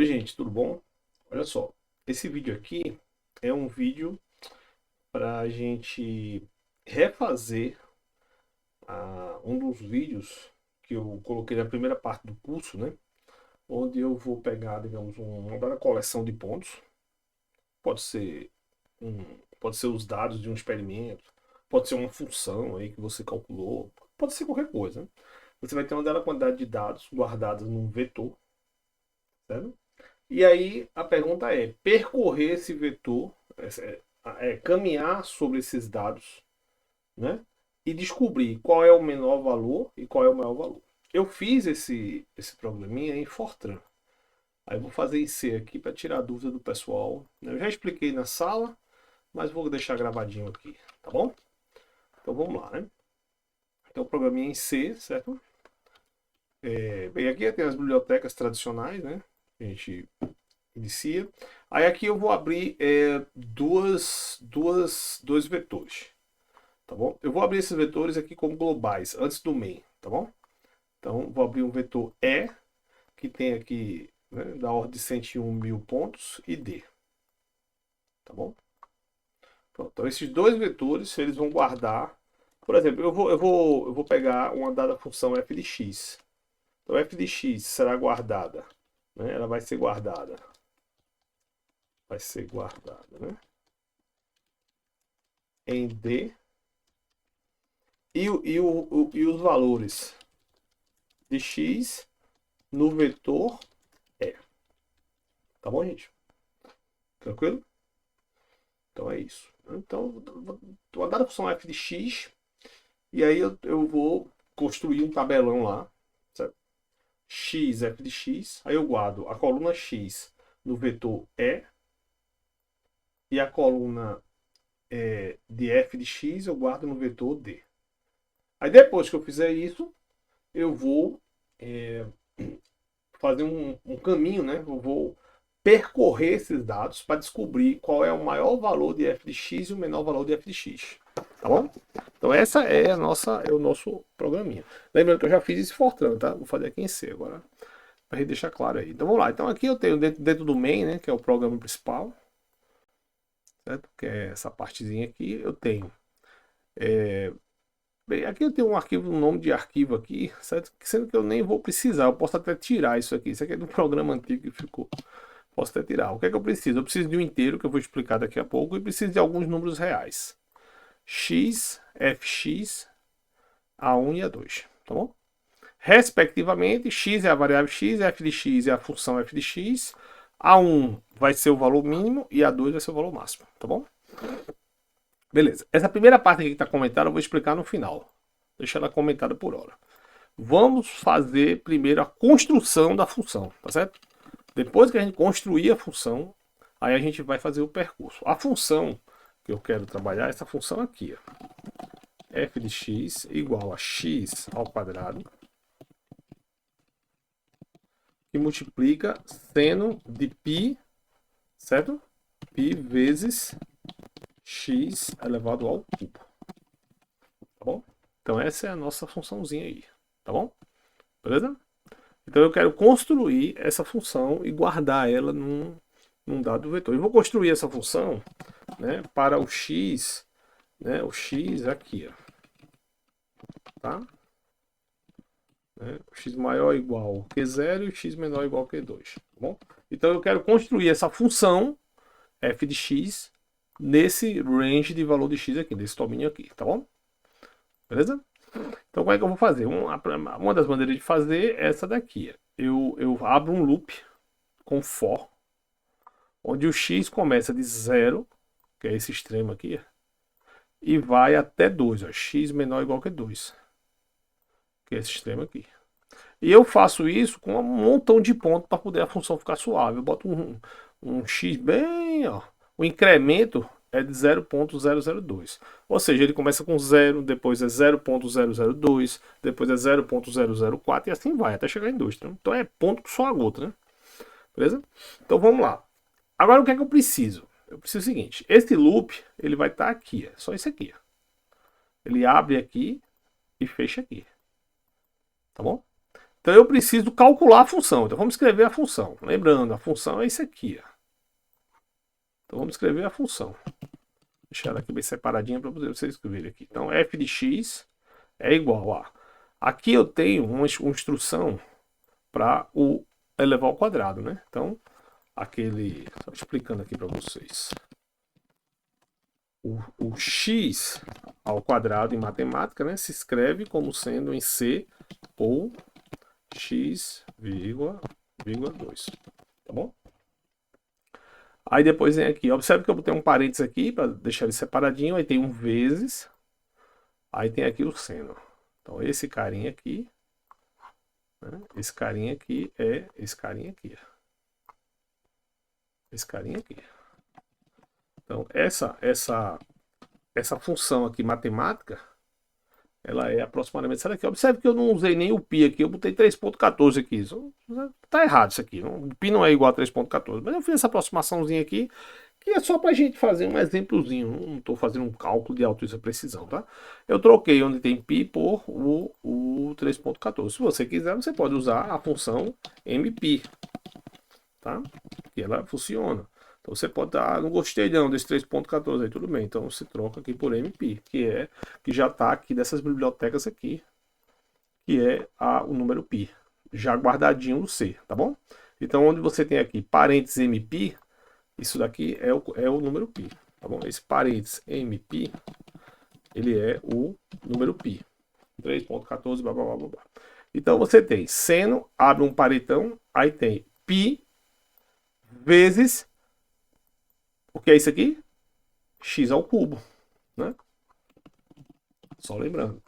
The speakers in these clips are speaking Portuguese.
Oi, gente, tudo bom? Olha só, esse vídeo aqui é um vídeo para a gente refazer um dos vídeos que eu coloquei na primeira parte do curso, né? Onde eu vou pegar, digamos, uma dada coleção de pontos. Pode ser um, pode ser os dados de um experimento, pode ser uma função aí que você calculou, pode ser qualquer coisa, né? Você vai ter uma dada quantidade de dados guardados num vetor, certo? E aí a pergunta é: percorrer esse vetor, caminhar sobre esses dados, né? E descobrir qual é o menor valor e qual é o maior valor. Eu fiz esse programinha em Fortran. Aí eu vou fazer em C aqui para tirar a dúvida do pessoal. Eu já expliquei na sala, mas vou deixar gravadinho aqui, tá bom? Então vamos lá, né? Então o programinha em C, certo? Bem, aqui tem as bibliotecas tradicionais, né? A gente inicia. Aí aqui eu vou abrir dois vetores, tá bom? Eu vou abrir esses vetores aqui como globais, antes do main, tá bom? Então vou abrir um vetor E, que tem aqui, né, da ordem de 101.000 pontos, e D, tá bom? Pronto, então esses dois vetores, eles vão guardar, por exemplo, eu vou pegar uma dada função f de x. Então f de x será guardada, né? Ela vai ser guardada, né? Em D. E os valores de x no vetor E. Tá bom, gente? Tranquilo? Então é isso. Então, a dada função f de x. E aí eu vou construir um tabelão lá. Certo? X, f de x. Aí eu guardo a coluna x no vetor E. E a coluna de f de x eu guardo no vetor D. Aí depois que eu fizer isso, eu vou fazer um caminho, né? Eu vou percorrer esses dados para descobrir qual é o maior valor de f de x e o menor valor de f de x. Tá bom? Então essa é o nosso programinha. Lembrando que eu já fiz esse Fortran, tá? Vou fazer aqui em C agora, para gente deixar claro aí. Então vamos lá. Então aqui eu tenho dentro do main, né, que é o programa principal, certo? Que é essa partezinha aqui, eu tenho bem, aqui eu tenho um arquivo, um nome de arquivo aqui, certo? Sendo que eu nem vou precisar, eu posso até tirar isso aqui. Isso aqui é do programa antigo que ficou. Posso até tirar. O que é que eu preciso? Eu preciso de um inteiro, que eu vou explicar daqui a pouco, e preciso de alguns números reais. X, fx, a1 e a2, tá bom? Respectivamente, x é a variável x, f de x é a função f de x, a1 vai ser o valor mínimo e a2 vai ser o valor máximo, tá bom? Beleza. Essa primeira parte aqui que está comentada eu vou explicar no final. Deixa ela comentada por hora. Vamos fazer primeiro a construção da função, tá certo? Depois que a gente construir a função, aí a gente vai fazer o percurso. A função que eu quero trabalhar é essa função aqui, ó. F de x igual a x ao quadrado, que multiplica seno de π, certo? Π vezes x elevado ao cubo, tá bom? Então essa é a nossa funçãozinha aí, tá bom? Beleza? Então eu quero construir essa função e guardar ela num dado vetor. Eu vou construir essa função, né, para o x, né, o x aqui, ó, tá? Né, o x maior ou igual que 0 e o x menor ou igual que 2, tá bom? Então eu quero construir essa função f de x nesse range de valor de x aqui, desse domínio aqui, tá bom? Beleza? Então como é que eu vou fazer? Uma das maneiras de fazer é essa daqui. Eu abro um loop com for, onde o x começa de 0, que é esse extremo aqui, e vai até 2, ó, x menor ou igual que 2, que é esse extremo aqui. E eu faço isso com um montão de pontos para poder a função ficar suave. Eu boto um x bem, ó, o incremento é de 0.002. Ou seja, ele começa com 0, depois é 0.002, depois é 0.004 e assim vai, até chegar em 2. Tá? Então é ponto só a gota, né? Beleza? Então vamos lá. Agora o que é que eu preciso? Eu preciso o seguinte, esse loop, ele vai estar aqui, é só isso aqui. Ele abre aqui e fecha aqui. Tá bom? Então eu preciso calcular a função. Então vamos escrever a função. Lembrando, a função é isso aqui. Ó. Então vamos escrever a função. Deixar ela aqui bem separadinha para vocês escreverem aqui. Então f de x é igual a... Aqui eu tenho uma instrução para o elevar ao quadrado, né? Então, só explicando aqui para vocês. O x ao quadrado em matemática, né, se escreve como sendo em c ou x, 2, tá bom? Aí depois vem aqui, observe que eu botei um parênteses aqui para deixar ele separadinho, aí tem um vezes, aí tem aqui o seno. Então esse carinha aqui, né, esse carinha aqui é esse carinha aqui. Esse carinha aqui. Então essa função aqui matemática, ela é aproximadamente essa daqui. Observe que eu não usei nem o π aqui, eu botei 3.14 aqui. Tá errado isso aqui. O π não é igual a 3.14. Mas eu fiz essa aproximaçãozinha aqui, que é só pra gente fazer um exemplozinho. Não estou fazendo um cálculo de altíssima precisão, tá? Eu troquei onde tem π por o 3.14. Se você quiser, você pode usar a função mπ, tá? Que ela funciona. Então você pode dar, não gostei não desse 3.14 aí, tudo bem. Então você troca aqui por mπ, que já está aqui dessas bibliotecas aqui, que é o número π, já guardadinho no C, tá bom? Então onde você tem aqui parênteses mπ, isso daqui é o número π, tá bom? Esse parênteses mπ, ele é o número π, 3.14, blá, blá, blá, blá. Então você tem seno, abre um paretão, aí tem π vezes... O que é isso aqui? X ao cubo, né? Só lembrando.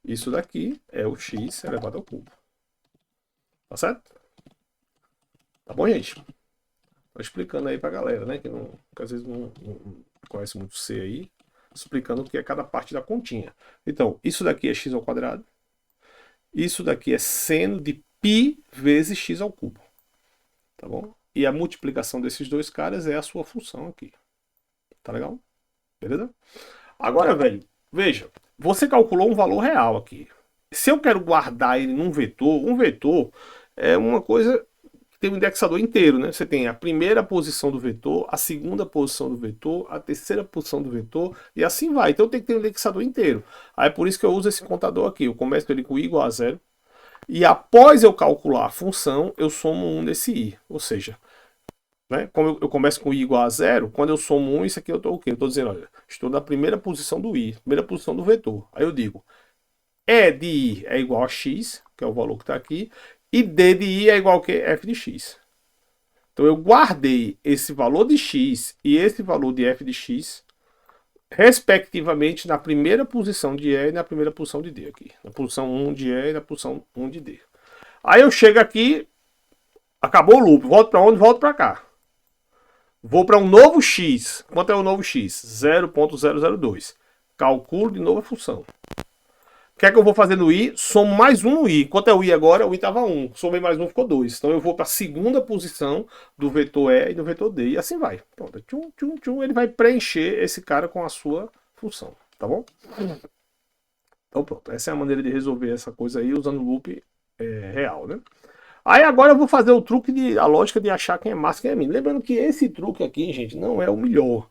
Isso daqui é o x elevado ao cubo. Tá certo? Tá bom, gente? Tô explicando aí pra galera, né? Que às vezes não conhece muito C aí. Explicando o que é cada parte da continha. Então, isso daqui é x ao quadrado. Isso daqui é seno de π vezes x ao cubo. Tá bom? E a multiplicação desses dois caras é a sua função aqui. Tá legal? Beleza? Agora, velho, veja. Você calculou um valor real aqui. Se eu quero guardar ele num vetor, um vetor é uma coisa que tem um indexador inteiro, né? Você tem a primeira posição do vetor, a segunda posição do vetor, a terceira posição do vetor, e assim vai. Então tem que ter um indexador inteiro. Aí é por isso que eu uso esse contador aqui. Eu começo ele com i igual a 0. E após eu calcular a função, eu somo 1 nesse i. Ou seja, né, como eu começo com i igual a 0, quando eu somo 1, isso aqui eu estou o quê? Eu estou dizendo, olha, estou na primeira posição do i, primeira posição do vetor. Aí eu digo, E de i é igual a x, que é o valor que está aqui, e D de i é igual a f de x. Então eu guardei esse valor de x e esse valor de f de x, respectivamente na primeira posição de E e na primeira posição de D aqui. Na posição 1 de E e na posição 1 de D. Aí eu chego aqui, acabou o loop, volto para onde? Volto para cá. Vou para um novo x. Quanto é o novo x? 0.002. Calculo de novo a função. O que é que eu vou fazer no i? Somo mais 1 no i. Quanto é o i agora? O i estava 1. Somei mais 1, ficou 2. Então eu vou para a segunda posição do vetor E e do vetor D. E assim vai. Pronto. Tchum, tchum, tchum. Ele vai preencher esse cara com a sua função. Tá bom? Então pronto. Essa é a maneira de resolver essa coisa aí usando loop real, né? Aí agora eu vou fazer o truque a lógica de achar quem é massa e quem é mínimo. Lembrando que esse truque aqui, gente, não é o melhor.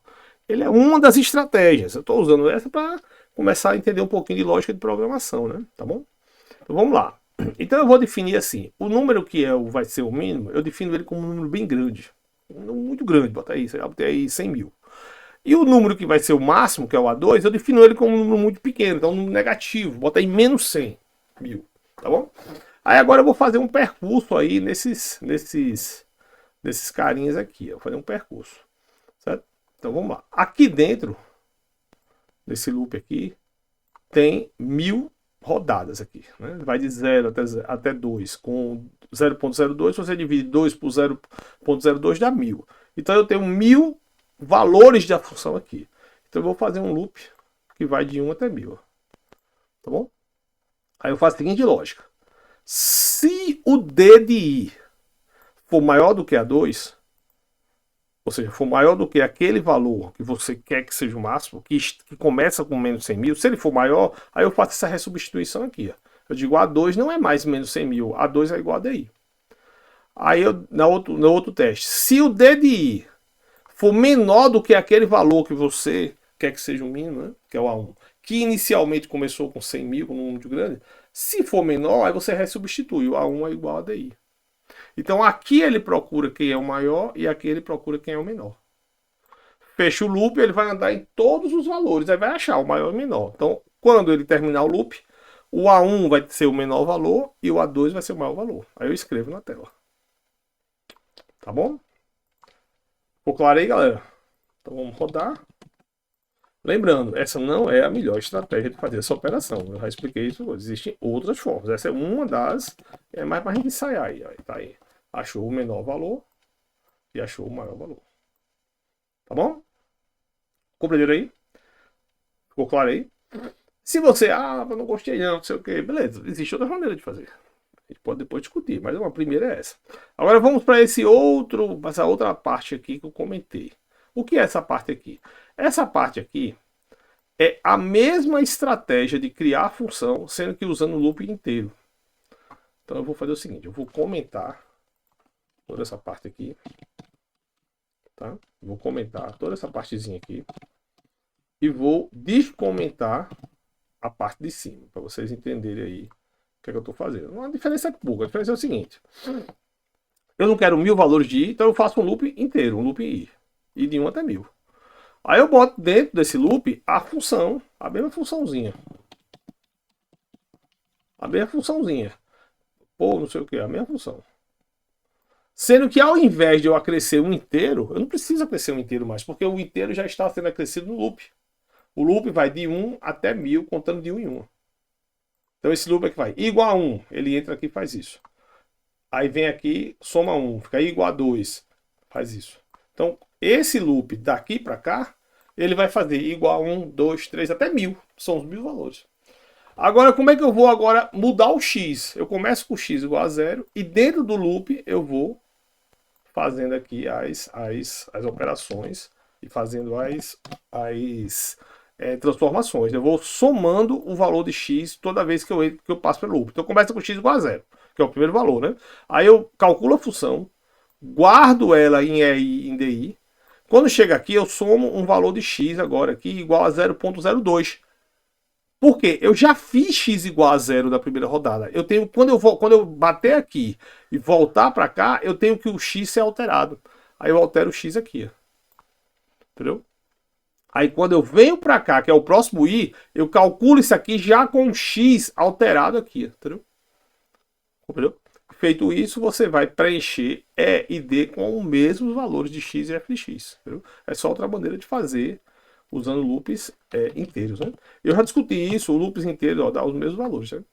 Ele é uma das estratégias. Eu estou usando essa para começar a entender um pouquinho de lógica de programação, né? Tá bom? Então vamos lá. Então eu vou definir assim, o número que vai ser o mínimo, eu defino ele como um número bem grande. Um número muito grande, bota aí, eu botei aí 100 mil. E o número que vai ser o máximo, que é o A2, eu defino ele como um número muito pequeno, então um número negativo, bota aí menos 100 mil, tá bom? Aí agora eu vou fazer um percurso aí nesses carinhas aqui, eu vou fazer um percurso, certo? Então vamos lá. Aqui dentro desse loop aqui tem 1000 rodadas aqui, né? Vai de 0 até 2, com 0.02, se você divide 2 por 0.02 dá 1000. Então eu tenho 1000 valores da função aqui. Então eu vou fazer um loop que vai de 1 até 1000. Tá bom? Aí eu faço a seguinte lógica. Se o D de i for maior do que a 2, ou seja, for maior do que aquele valor que você quer que seja o máximo, que começa com menos 100 mil, se ele for maior, aí eu faço essa ressubstituição aqui. Ó. Eu digo A2 não é mais menos 100 mil, A2 é igual a DI. Aí, no outro teste, se o D de I for menor do que aquele valor que você quer que seja o mínimo, né, que é o A1, que inicialmente começou com 100 mil, com um número muito grande, se for menor, aí você resubstitui, o A1 é igual a DI. Então aqui ele procura quem é o maior e aqui ele procura quem é o menor. Fecha o loop, ele vai andar em todos os valores, aí vai achar o maior e o menor. Então, quando ele terminar o loop, o A1 vai ser o menor valor e o A2 vai ser o maior valor. Aí eu escrevo na tela. Tá bom? Ficou claro aí, galera? Então vamos rodar. Lembrando, essa não é a melhor estratégia de fazer essa operação. Eu já expliquei isso. Existem outras formas. Essa é uma das. É mais para a gente ensaiar aí. Tá aí. Achou o menor valor e achou o maior valor. Tá bom? Compreenderam aí? Ficou claro aí? Se você, eu não gostei não sei o que, beleza. Existe outra maneira de fazer. A gente pode depois discutir, mas uma primeira é essa. Agora vamos para essa outra parte aqui que eu comentei. O que é essa parte aqui? Essa parte aqui é a mesma estratégia de criar a função, sendo que usando o loop inteiro. Então eu vou fazer o seguinte, eu vou comentar toda essa parte aqui, tá? Vou comentar toda essa partezinha aqui e vou descomentar a parte de cima, para vocês entenderem aí o que é que eu estou fazendo. Uma diferença pouca, a diferença é o seguinte, eu não quero 1000 valores de i, então eu faço um loop inteiro, um loop i, e de 1 até 1000. Aí eu boto dentro desse loop a função, a mesma funçãozinha. A mesma funçãozinha. Ou não sei o que, a mesma função. Sendo que ao invés de eu acrescer um inteiro, eu não preciso acrescer um inteiro mais, porque o inteiro já está sendo acrescido no loop. O loop vai de 1 até 1000, contando de 1 em 1. Então esse loop aqui vai igual a 1, ele entra aqui e faz isso. Aí vem aqui, soma 1, fica igual a 2, faz isso. Então esse loop daqui para cá, ele vai fazer igual a 1, 2, 3, até 1000. São os 1000 valores. Agora, como é que eu vou agora mudar o x? Eu começo com x igual a 0 e dentro do loop eu vou fazendo aqui as operações e fazendo as transformações. Eu vou somando o valor de x toda vez que eu passo pelo loop. Então começa com x igual a 0, que é o primeiro valor, né? Aí eu calculo a função, guardo ela em EI, em DI. Quando chega aqui, eu somo um valor de x agora aqui igual a 0,02. Por quê? Eu já fiz x igual a 0 da primeira rodada. Eu tenho, quando eu bater aqui e voltar para cá, eu tenho que o x ser alterado. Aí eu altero o x aqui. Entendeu? Aí quando eu venho para cá, que é o próximo i, eu calculo isso aqui já com o x alterado aqui. Entendeu? Feito isso, você vai preencher E e D com os mesmos valores de x e f de x. Entendeu? É só outra maneira de fazer usando loops inteiros. Né? Eu já discuti isso, o loops inteiros dá os mesmos valores. Né?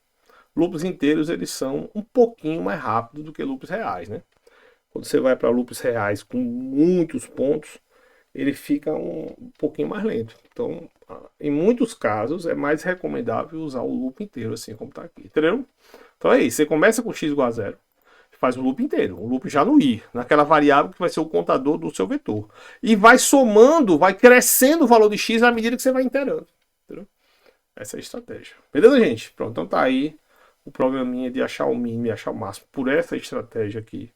Loops inteiros eles são um pouquinho mais rápidos do que loops reais. Né? Quando você vai para loops reais com muitos pontos, ele fica um pouquinho mais lento. Então, em muitos casos, é mais recomendável usar o loop inteiro, assim como está aqui. Entendeu? Então é isso, você começa com x igual a 0. Faz o loop inteiro, um loop já no i, naquela variável que vai ser o contador do seu vetor. E vai somando, vai crescendo o valor de x à medida que você vai inteirando. Entendeu? Essa é a estratégia. Beleza, gente? Pronto, então tá aí o programinha de achar o mínimo e achar o máximo por essa estratégia aqui,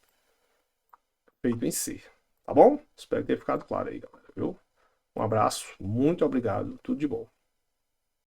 feito em C. Tá bom? Espero ter ficado claro aí, galera. Viu? Um abraço, muito obrigado, tudo de bom.